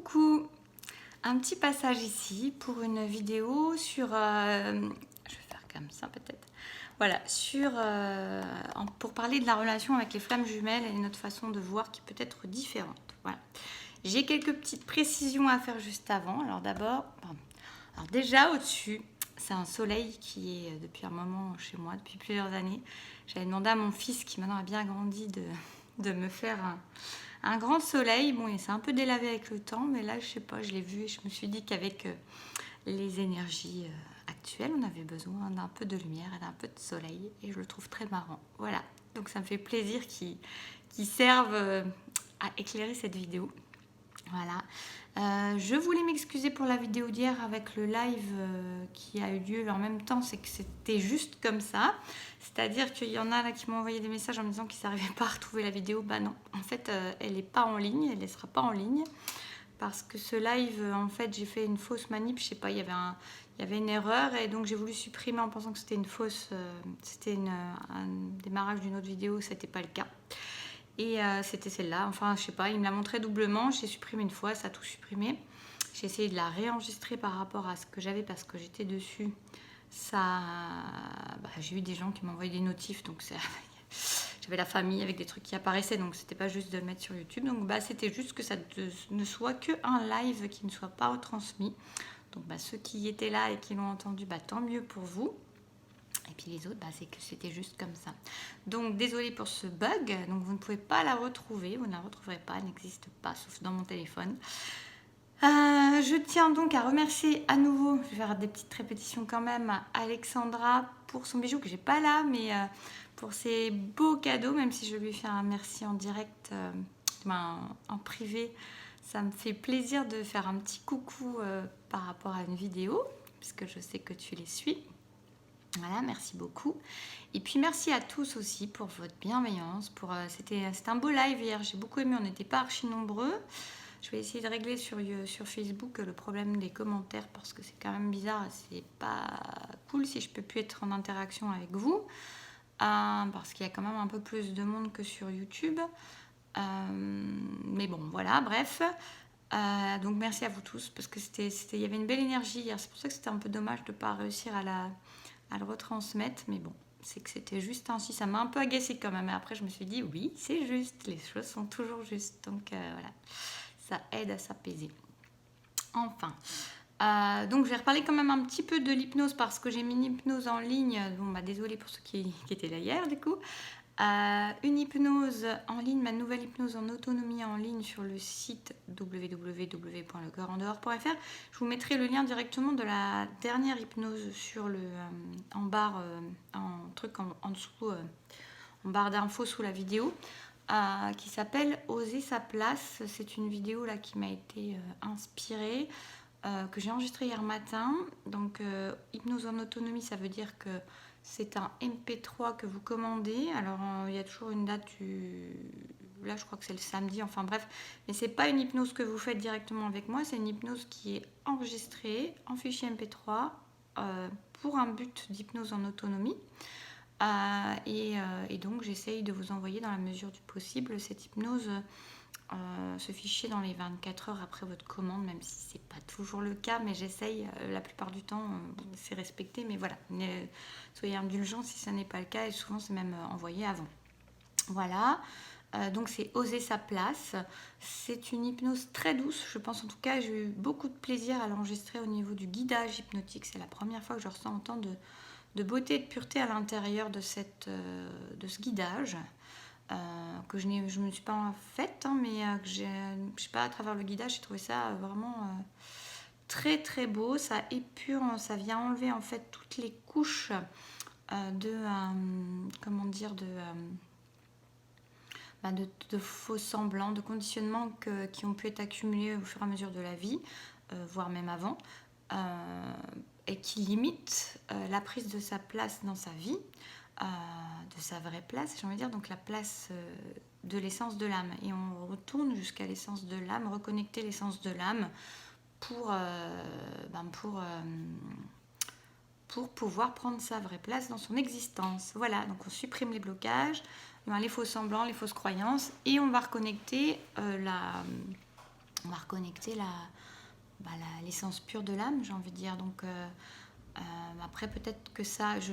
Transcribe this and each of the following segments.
coucou! Un petit passage ici pour une vidéo sur... je vais faire comme ça peut-être. Voilà, pour parler de la relation avec les flammes jumelles et notre façon de voir qui peut être différente. Voilà. J'ai quelques petites précisions à faire juste avant. Alors d'abord, alors déjà au-dessus, c'est un soleil qui est depuis un moment chez moi, depuis plusieurs années. J'avais demandé à mon fils, qui maintenant a bien grandi, de me faire un grand soleil. Bon, il s'est un peu délavé avec le temps, mais là, je sais pas, je l'ai vu et je me suis dit qu'avec les énergies actuelles, on avait besoin d'un peu de lumière et d'un peu de soleil, et je le trouve très marrant. Voilà, donc ça me fait plaisir qu'il serve à éclairer cette vidéo. Voilà. Je voulais m'excuser pour la vidéo d'hier avec le live qui a eu lieu en même temps, c'est que c'était juste comme ça. C'est-à-dire qu'il y en a là qui m'ont envoyé des messages en me disant qu'ils n'arrivaient pas à retrouver la vidéo. Bah non, en fait, elle n'est pas en ligne, elle ne sera pas en ligne. Parce que ce live, en fait, j'ai fait une fausse manip, je sais pas, il y avait une erreur et donc j'ai voulu supprimer en pensant que c'était une fausse, c'était un démarrage d'une autre vidéo, ce n'était pas le cas. Et c'était celle-là, enfin je sais pas, il me l'a montré doublement, j'ai supprimé une fois, ça a tout supprimé. J'ai essayé de la réenregistrer par rapport à ce que j'avais parce que j'étais dessus. J'ai eu des gens qui m'ont envoyé des notifs, donc j'avais la famille avec des trucs qui apparaissaient, donc c'était pas juste de le mettre sur YouTube. Donc c'était juste que ça ne soit qu'un live qui ne soit pas retransmis. Donc ceux qui étaient là et qui l'ont entendu, tant mieux pour vous. Et puis les autres, c'est que c'était juste comme ça. Donc désolée pour ce bug. Donc vous ne pouvez pas la retrouver. Vous ne la retrouverez pas. Elle n'existe pas, sauf dans mon téléphone. Je tiens donc à remercier à nouveau, je vais faire des petites répétitions quand même, Alexandra pour son bijou que j'ai pas là, mais pour ses beaux cadeaux, même si je lui fais un merci en direct, en privé. Ça me fait plaisir de faire un petit coucou par rapport à une vidéo, puisque je sais que tu les suis. Voilà, merci beaucoup. Et puis merci à tous aussi pour votre bienveillance. C'était un beau live hier, j'ai beaucoup aimé, on n'était pas archi nombreux. Je vais essayer de régler sur Facebook le problème des commentaires parce que c'est quand même bizarre, c'est pas cool si je peux plus être en interaction avec vous. Parce qu'il y a quand même un peu plus de monde que sur YouTube. Mais bon, voilà, bref. Donc merci à vous tous parce que il y avait une belle énergie hier. C'est pour ça que c'était un peu dommage de ne pas réussir à le retransmettre, mais bon, c'est que c'était juste ainsi. Ça m'a un peu agacée quand même. Et après, je me suis dit, oui, c'est juste, les choses sont toujours justes. Donc voilà, ça aide à s'apaiser. Enfin, donc je vais reparler quand même un petit peu de l'hypnose parce que j'ai mis une hypnose en ligne. Bon, désolée pour ceux qui étaient là hier, du coup. Une hypnose en ligne, ma nouvelle hypnose en autonomie en ligne sur le site www.lecoeurendehors.fr. Je vous mettrai le lien directement de la dernière hypnose sur en barre, en dessous, en barre d'infos sous la vidéo, qui s'appelle Oser sa place. C'est une vidéo là qui m'a été inspirée, que j'ai enregistrée hier matin. Donc hypnose en autonomie, ça veut dire que c'est un MP3 que vous commandez. Alors, il y a toujours une date là, je crois que c'est le samedi. Enfin, bref. Mais c'est pas une hypnose que vous faites directement avec moi. C'est une hypnose qui est enregistrée en fichier MP3 pour un but d'hypnose en autonomie. Et donc, j'essaye de vous envoyer dans la mesure du possible cette hypnose, ce fichier dans les 24 heures après votre commande, même si c'est pas toujours le cas, mais j'essaye, la plupart du temps, c'est respecté, mais voilà, soyez indulgents si ça n'est pas le cas, et souvent c'est même envoyé avant. Voilà, donc c'est Oser sa place. C'est une hypnose très douce, je pense. En tout cas, j'ai eu beaucoup de plaisir à l'enregistrer au niveau du guidage hypnotique. C'est la première fois que je ressens autant de beauté et de pureté à l'intérieur de ce guidage. Que je ne me suis pas faite, mais que je sais pas, à travers le guidage, j'ai trouvé ça vraiment très très beau. Ça épure, ça vient enlever en fait toutes les couches de faux semblants, de conditionnements qui ont pu être accumulés au fur et à mesure de la vie, voire même avant, et qui limitent la prise de sa place dans sa vie, de sa vraie place, j'ai envie de dire, donc la place de l'essence de l'âme. Et on retourne jusqu'à l'essence de l'âme, reconnecter l'essence de l'âme pour pouvoir prendre sa vraie place dans son existence. Voilà, donc on supprime les blocages, les faux semblants, les fausses croyances, et on va reconnecter on va reconnecter l'essence pure de l'âme, j'ai envie de dire. Donc après, peut-être que ça, je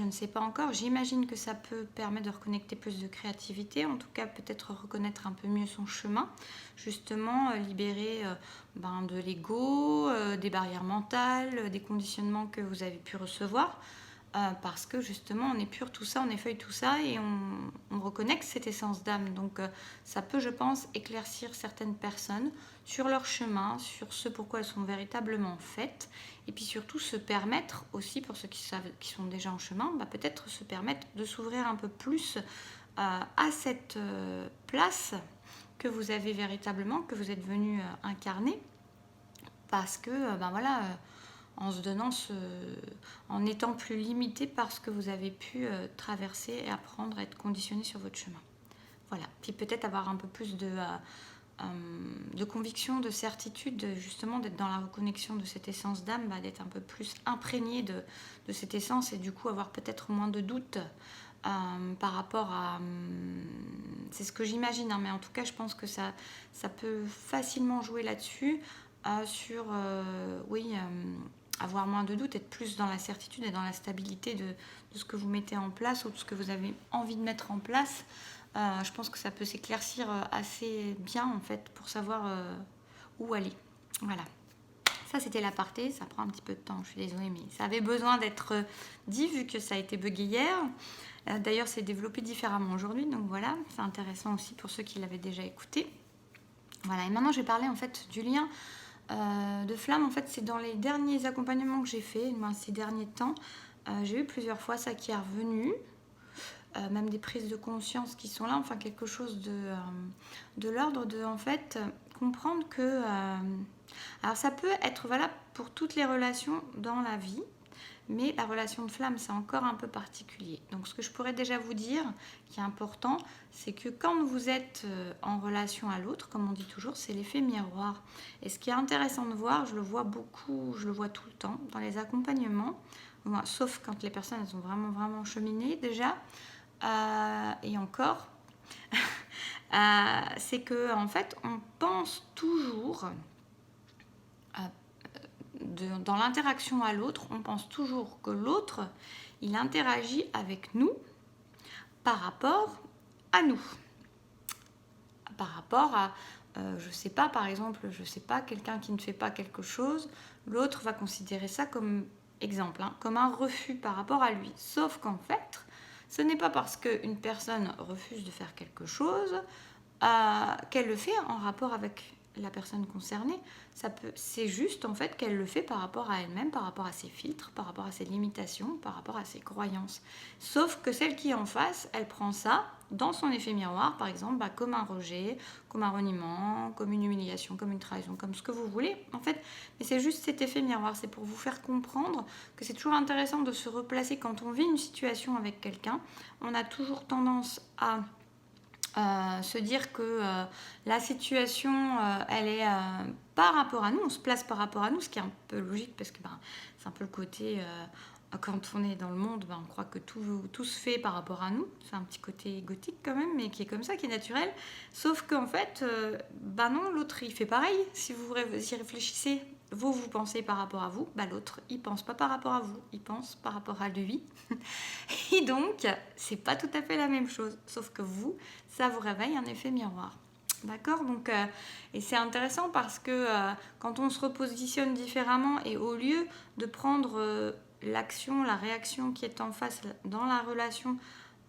ne sais pas encore. J'imagine que ça peut permettre de reconnecter plus de créativité, en tout cas peut-être reconnaître un peu mieux son chemin, justement libérer de l'ego, des barrières mentales, des conditionnements que vous avez pu recevoir. Parce que justement on épure tout ça, on effeuille tout ça et on reconnecte cette essence d'âme. Donc ça peut, je pense, éclaircir certaines personnes sur leur chemin, sur ce pourquoi elles sont véritablement faites, et puis surtout se permettre aussi, pour ceux qui sont déjà en chemin, peut-être se permettre de s'ouvrir un peu plus à cette place que vous avez véritablement, que vous êtes venu incarner, parce que en se donnant en étant plus limité par ce que vous avez pu traverser et apprendre à être conditionné sur votre chemin. Voilà. Puis peut-être avoir un peu plus de conviction, de certitude, justement d'être dans la reconnexion de cette essence d'âme, d'être un peu plus imprégné de cette essence et du coup avoir peut-être moins de doutes par rapport à... c'est ce que j'imagine, mais en tout cas je pense que ça peut facilement jouer là-dessus, sur avoir moins de doutes, être plus dans la certitude et dans la stabilité de ce que vous mettez en place ou de ce que vous avez envie de mettre en place. Je pense que ça peut s'éclaircir assez bien en fait pour savoir où aller. Voilà. Ça c'était l'aparté, ça prend un petit peu de temps, je suis désolée, mais ça avait besoin d'être dit vu que ça a été buggé hier. D'ailleurs c'est développé différemment aujourd'hui, donc voilà, c'est intéressant aussi pour ceux qui l'avaient déjà écouté. Voilà, et maintenant je vais parler en fait du lien de flamme. En fait c'est dans les derniers accompagnements que j'ai fait, ces derniers temps, j'ai eu plusieurs fois ça qui est revenu. Même des prises de conscience qui sont là, enfin quelque chose de l'ordre de en fait comprendre que alors ça peut être valable pour toutes les relations dans la vie, mais la relation de flamme c'est encore un peu particulier. Donc ce que je pourrais déjà vous dire qui est important, c'est que quand vous êtes en relation à l'autre, comme on dit toujours, c'est l'effet miroir. Et ce qui est intéressant de voir, je le vois beaucoup, je le vois tout le temps dans les accompagnements, sauf quand les personnes elles ont vraiment cheminé déjà. Et encore, c'est que en fait, on pense toujours dans l'interaction à l'autre, on pense toujours que l'autre, il interagit avec nous par rapport à nous, par rapport à je sais pas, par exemple, quelqu'un qui ne fait pas quelque chose, l'autre va considérer ça comme exemple, comme un refus par rapport à lui. Sauf qu'en fait, ce n'est pas parce qu'une personne refuse de faire quelque chose qu'elle le fait en rapport avec la personne concernée. C'est juste en fait qu'elle le fait par rapport à elle-même, par rapport à ses filtres, par rapport à ses limitations, par rapport à ses croyances. Sauf que celle qui est en face, elle prend ça dans son effet miroir, par exemple, comme un rejet, comme un reniement, comme une humiliation, comme une trahison, comme ce que vous voulez, en fait. Mais c'est juste cet effet miroir, c'est pour vous faire comprendre que c'est toujours intéressant de se replacer quand on vit une situation avec quelqu'un. On a toujours tendance à se dire que la situation, elle est par rapport à nous, on se place par rapport à nous, ce qui est un peu logique parce que c'est un peu le côté, quand on est dans le monde, on croit que tout se fait par rapport à nous, c'est un petit côté égotique quand même, mais qui est comme ça, qui est naturel, sauf qu'en fait, non, l'autre il fait pareil, si vous y réfléchissez, vous pensez par rapport à vous, l'autre il pense pas par rapport à vous, il pense par rapport à lui. Et donc, c'est pas tout à fait la même chose, sauf que ça vous réveille un effet miroir. D'accord ? Donc, et c'est intéressant parce que quand on se repositionne différemment et au lieu de prendre l'action, la réaction qui est en face dans la relation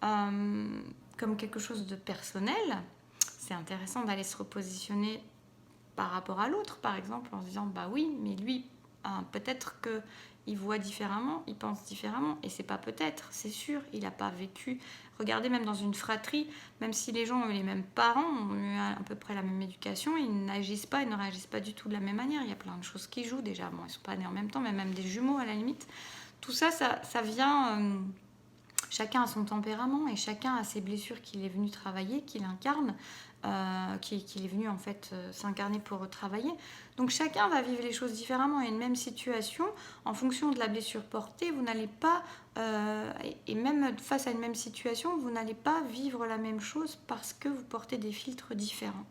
comme quelque chose de personnel, c'est intéressant d'aller se repositionner par rapport à l'autre, par exemple, en se disant oui, mais lui, peut-être qu'il voit différemment, il pense différemment, et c'est pas peut-être, c'est sûr, il n'a pas vécu. Regardez, même dans une fratrie, même si les gens ont eu les mêmes parents, ont eu à peu près la même éducation, ils ne réagissent pas du tout de la même manière. Il y a plein de choses qui jouent déjà. Bon, ils ne sont pas nés en même temps, mais même des jumeaux à la limite. Tout ça, ça vient... chacun a son tempérament et chacun a ses blessures qu'il est venu travailler, qu'il incarne. qu'il est venu en fait s'incarner pour travailler. Donc chacun va vivre les choses différemment. Et une même situation, en fonction de la blessure portée, vous n'allez pas, et même face à une même situation, vous n'allez pas vivre la même chose parce que vous portez des filtres différents.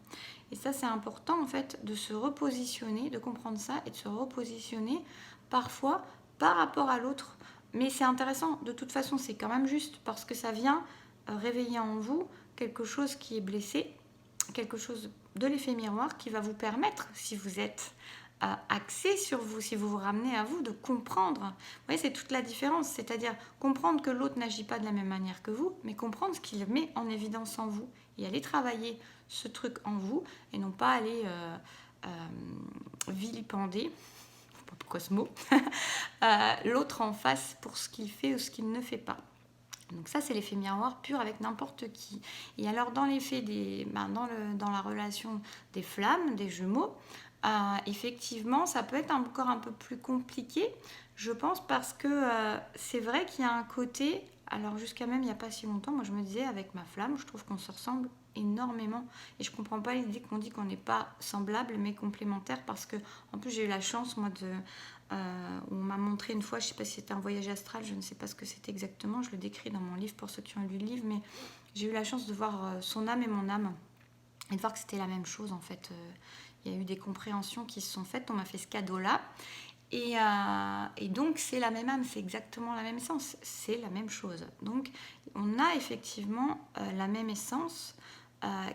Et ça, c'est important en fait de se repositionner, de comprendre ça et de se repositionner parfois par rapport à l'autre. Mais c'est intéressant, de toute façon, c'est quand même juste parce que ça vient réveiller en vous quelque chose qui est blessé, quelque chose de l'effet miroir qui va vous permettre, si vous êtes axé sur vous, si vous vous ramenez à vous, de comprendre. Vous voyez, c'est toute la différence, c'est-à-dire comprendre que l'autre n'agit pas de la même manière que vous, mais comprendre ce qu'il met en évidence en vous et aller travailler ce truc en vous et non pas aller vilipender, je sais pas pourquoi ce mot, l'autre en face pour ce qu'il fait ou ce qu'il ne fait pas. Donc ça, c'est l'effet miroir pur avec n'importe qui. Et alors, dans l'effet dans la relation des flammes, des jumeaux, effectivement, ça peut être encore un peu plus compliqué, je pense, parce que c'est vrai qu'il y a un côté... Alors, jusqu'à même il n'y a pas si longtemps, moi, je me disais, avec ma flamme, je trouve qu'on se ressemble énormément. Et je ne comprends pas l'idée qu'on dit qu'on n'est pas semblables, mais complémentaires, parce que, en plus, j'ai eu la chance, moi, on m'a montré une fois, je ne sais pas si c'était un voyage astral, je ne sais pas ce que c'était exactement, je le décris dans mon livre pour ceux qui ont lu le livre, mais j'ai eu la chance de voir son âme et mon âme et de voir que c'était la même chose en fait. Il y a eu des compréhensions qui se sont faites, on m'a fait ce cadeau-là et donc c'est la même âme, c'est exactement la même essence, c'est la même chose. Donc on a effectivement la même essence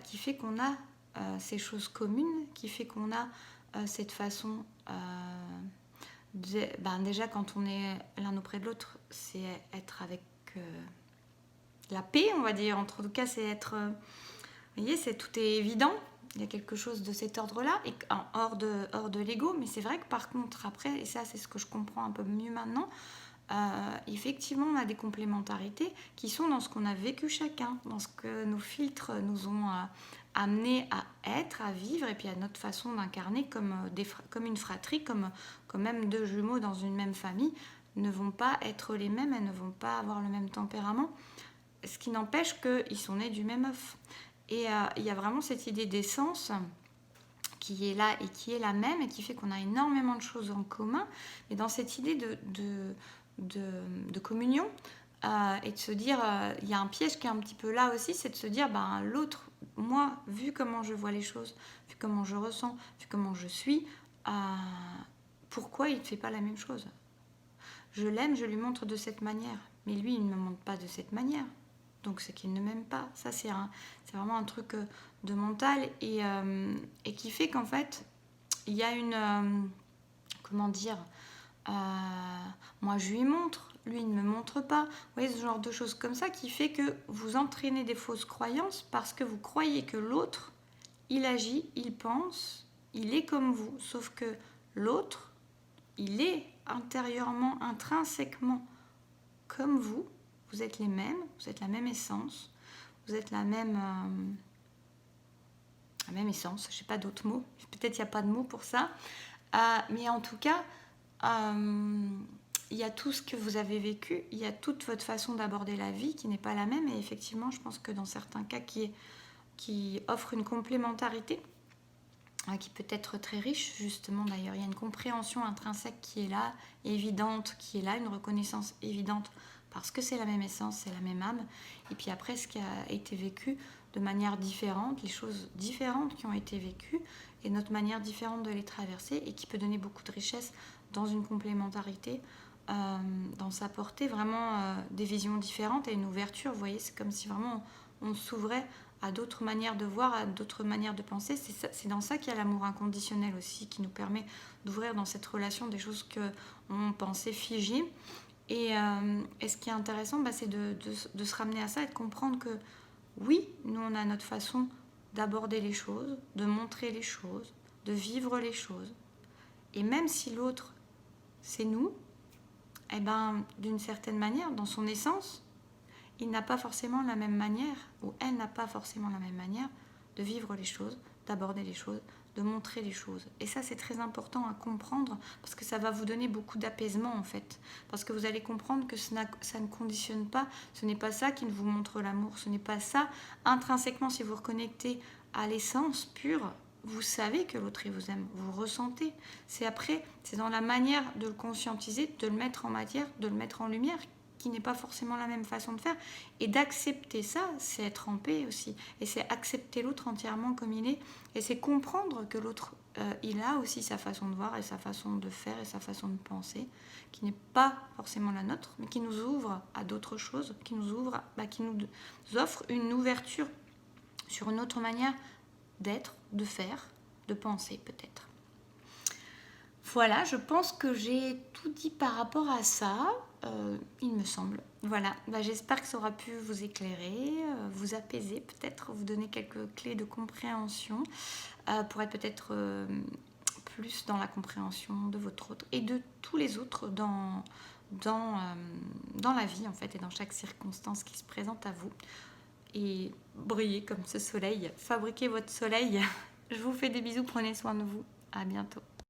qui fait qu'on a ces choses communes, qui fait qu'on a cette façon... déjà quand on est l'un auprès de l'autre, c'est être avec la paix, on va dire. En tout cas, c'est être... vous voyez, tout est évident. Il y a quelque chose de cet ordre-là, et hors de l'ego. Mais c'est vrai que par contre, après, et ça c'est ce que je comprends un peu mieux maintenant, effectivement, on a des complémentarités qui sont dans ce qu'on a vécu chacun, dans ce que nos filtres nous ont amenés à être, à vivre, et puis à notre façon d'incarner comme une fratrie, comme même deux jumeaux dans une même famille ne vont pas être les mêmes, elles ne vont pas avoir le même tempérament, ce qui n'empêche qu'ils sont nés du même œuf. Et il y a vraiment cette idée d'essence qui est là et qui est la même et qui fait qu'on a énormément de choses en commun, mais dans cette idée de communion et de se dire, il y a un piège qui est un petit peu là aussi, c'est de se dire, l'autre, moi, vu comment je vois les choses, vu comment je ressens, vu comment je suis, pourquoi il ne fait pas la même chose? Je l'aime, je lui montre de cette manière, mais lui, il ne me montre pas de cette manière. Donc c'est qu'il ne m'aime pas. Ça, c'est vraiment un truc de mental et qui fait qu'en fait, il y a une... comment dire moi, je lui montre, lui, il ne me montre pas. Vous voyez, ce genre de choses comme ça qui fait que vous entraînez des fausses croyances parce que vous croyez que l'autre, il agit, il pense, il est comme vous. Sauf que l'autre, il est intérieurement, intrinsèquement comme vous. Vous êtes les mêmes, vous êtes la même essence, vous êtes la même essence, je ne sais pas d'autres mots, peut-être il n'y a pas de mots pour ça, mais en tout cas, il y a tout ce que vous avez vécu, il y a toute votre façon d'aborder la vie qui n'est pas la même, et effectivement, je pense que dans certains cas qui offre une complémentarité, qui peut être très riche, justement d'ailleurs, il y a une compréhension intrinsèque qui est là, évidente, qui est là, une reconnaissance évidente, parce que c'est la même essence, c'est la même âme, et puis après ce qui a été vécu de manière différente, les choses différentes qui ont été vécues, et notre manière différente de les traverser, et qui peut donner beaucoup de richesse dans une complémentarité, dans sa portée, vraiment des visions différentes et une ouverture, vous voyez, c'est comme si vraiment on s'ouvrait à d'autres manières de voir, à d'autres manières de penser. C'est dans ça qu'il y a l'amour inconditionnel aussi, qui nous permet d'ouvrir dans cette relation des choses qu'on pensait figées. Et ce qui est intéressant, c'est de se ramener à ça et de comprendre que oui, nous on a notre façon d'aborder les choses, de montrer les choses, de vivre les choses. Et même si l'autre, c'est nous, d'une certaine manière, dans son essence, il n'a pas forcément la même manière, ou elle n'a pas forcément la même manière de vivre les choses, d'aborder les choses, de montrer les choses. Et ça, c'est très important à comprendre, parce que ça va vous donner beaucoup d'apaisement, en fait. Parce que vous allez comprendre que ça ne conditionne pas, ce n'est pas ça qui vous montre l'amour, ce n'est pas ça, intrinsèquement, si vous reconnectez à l'essence pure, vous savez que l'autre il vous aime, vous ressentez. C'est après, c'est dans la manière de le conscientiser, de le mettre en matière, de le mettre en lumière, qui n'est pas forcément la même façon de faire. Et d'accepter ça, c'est être en paix aussi. Et c'est accepter l'autre entièrement comme il est. Et c'est comprendre que l'autre, il a aussi sa façon de voir et sa façon de faire et sa façon de penser, qui n'est pas forcément la nôtre, mais qui nous ouvre à d'autres choses, qui nous ouvre, qui nous offre une ouverture sur une autre manière d'être, de faire, de penser peut-être. Voilà, je pense que j'ai tout dit par rapport à ça, il me semble. Voilà, j'espère que ça aura pu vous éclairer, vous apaiser peut-être, vous donner quelques clés de compréhension pour être peut-être plus dans la compréhension de votre autre et de tous les autres dans la vie en fait et dans chaque circonstance qui se présente à vous. Et brillez comme ce soleil, fabriquez votre soleil. Je vous fais des bisous, prenez soin de vous, à bientôt.